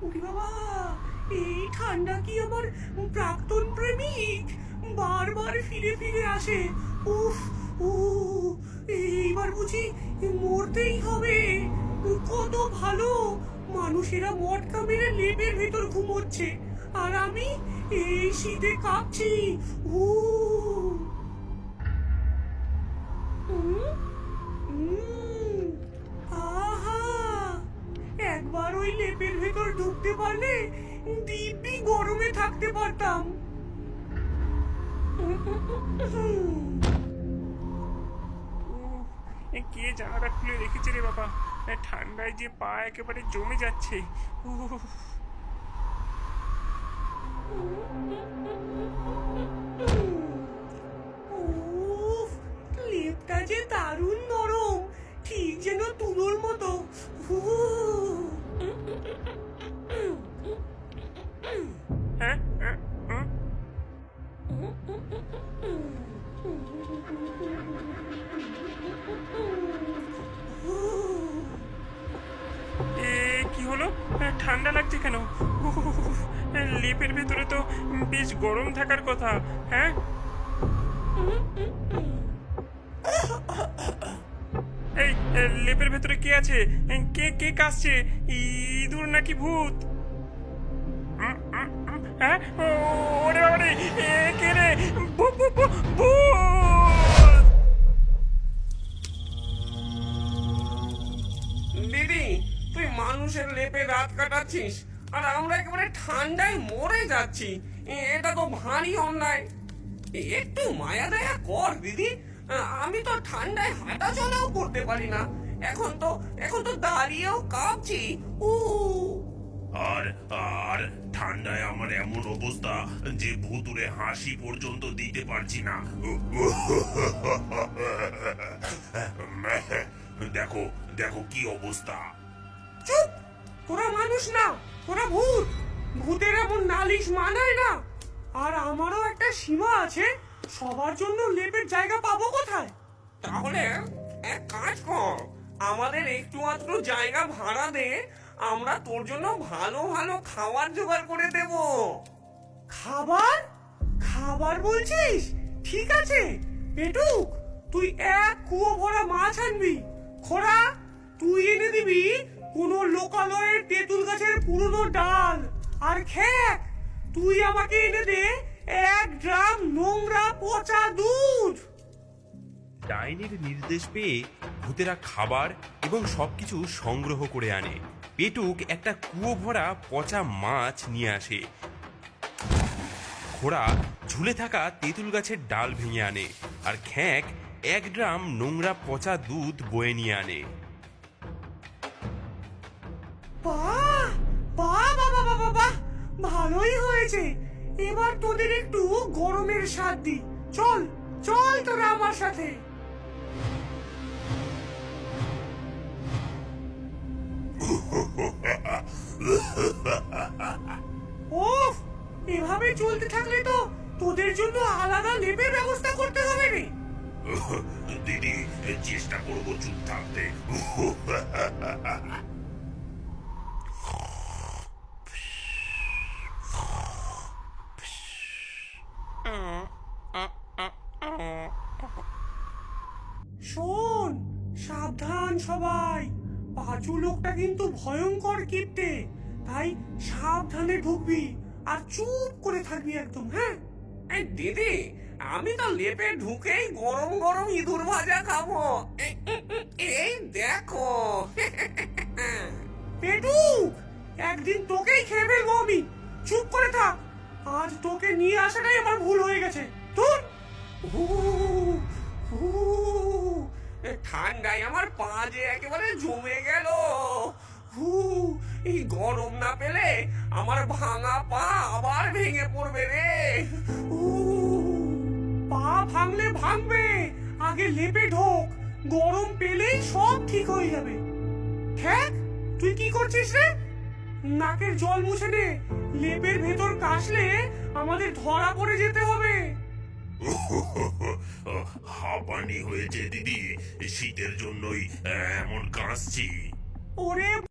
ওরে বাবা, এই ঠান্ডা কি আমার প্রাক্তন প্রেমিক? বারবার ফিরে ফিরে আসে। উফ, ও এইবার বুঝি মরতেই হবে। কত ভালো, মানুষেরা মটকা মেরে লেপের ভেতর ঘুমোচ্ছে, আর আমি এই শীতে কাঁপছি। ও আহা, একবার ওই লেপের ভেতর ঢুকতে পারলে দিব্যি গরমে থাকতে পারতাম। কে জানালা খুলে রেখেছে রে বাবা? ঠান্ডায় যে পা একেবারে জমে যাচ্ছে। উফ, উফ, লেপটা যে দারুণ নরম, ঠিক যেন তুলোর মতো। হ্যাঁ, হ্যাঁ, হুম। এ কি হলো? ঠান্ডা লাগছে কেন? উফ, লেপের ভেতরে তো বেশ গরম থাকার কথা। হ্যাঁ, এই লেপের ভেতরে কে আছে? কে কে কাশছে? ইঁদুর নাকি ভূত? হ্যাঁ, ওরে বাবা রে, কে রে? ভূত! দিদি, তুই মানুষের লেপে রাত কাটাচ্ছিস আর আমরা একেবারে ঠান্ডায় মরে যাচ্ছি। এটা তো ভারী অন্যায়। একটু মায়া দয়া কর দিদি। আমি তো ঠান্ডায় হাঁটা চলাও করতে পারি না। এখন তো দাঁড়িয়েও কাঁপছি। উ আর আর ঠান্ডায় আমার এমন অবস্থা যে ভুতুরে হাসি পর্যন্ত দিতে পারছি না। দেখো দেখো কি অবস্থা। চুপ! তোরা মানুষ না, তোরা ভূত। ভূতের এমন নালিশ মানায় না। আর আমারও একটা সীমা আছে, সবার জন্য লেপের জায়গা পাবো কোথায়? তাহলে এক কাজ কর, আমাদের একটু মাত্র জায়গা ভাড়া দে, আমরা তোর জন্য ভালো ভালো খাবার জোগাড় করে দেব। খাবার? খাবার বলছিস? ঠিক আছে পেটুক, তুই এক কুয়ো ভরা মাছ আনবি। খোড়া, তুই এনে দিবি কোনো লোকালয়ের তেঁতুল গাছের পুরনো ডাল। আর খেক, তুই আমাকে এনে দে 1 ড্রাম নোংরা পচা দুধ। ডাইনির নির্দেশ পেয়ে ভূতেরা খাবার এবং সবকিছু সংগ্রহ করে আনে। পেটুক একটা কুয়ো ভরা পচা মাছ নিয়ে আসে। খোড়া ঝুলে থাকা তেঁতুল গাছের ডাল ভেঙে আনে, আর খ্যাঁক 1 ড্রাম নোংরা পচা দুধ বয়ে নিয়ে আনে। বাহ বাহ বাহ বাহ বাহ বাহ, ভালোই হয়েছে। এবার তোদের একটু গরমের স্বাদ দি। চল চল তোরা আমার সাথে। ওফ, এভাবে চলতে থাকলে তো তোদের জন্য আলাদা লেপের ব্যবস্থা করতে হবে রে। দিদি, চেষ্টা করবো চুপ থাকতে। শোন, সাবধান সবাই। পাঁচু লোকটা কিন্তু ভয়ঙ্কর কিপ্টে, তাই সাবধানে ঢুকবি আর চুপ করে থাকবি একদম। হ্যাঁ, এই দিদি, আমি তো লেপে ঢুকেই গরম গরম ইঁদুর ভাজা খাবো। এই দেখো। পেটুক, একদিন তোকেই খেয়ে ফেলবো আমি। চুপ করে থাক, আজ তোকে নিয়ে আসাটাই আমার ভুল হয়ে গেছে। তোর ঠান্ডায় আমার পা যে একেবারে জমে গেল। এই গরম না পেলে আমার ভাঙা পা আবার ভেঙে পড়বে রে। পা ভাঙলে ভাঙবে, আগে লেপে ঢোক। গরম পেলেই সব ঠিক হয়ে যাবে। খ্যাক, তুই কি করছিস রে? নাকের জল মুছে নে, লেপের ভেতর কাশলে আমাদের ধরা পড়ে যেতে হবে। হাঁপানি হয়েছে দিদি, শীতের জন্যই এমন কাশছি। ওরে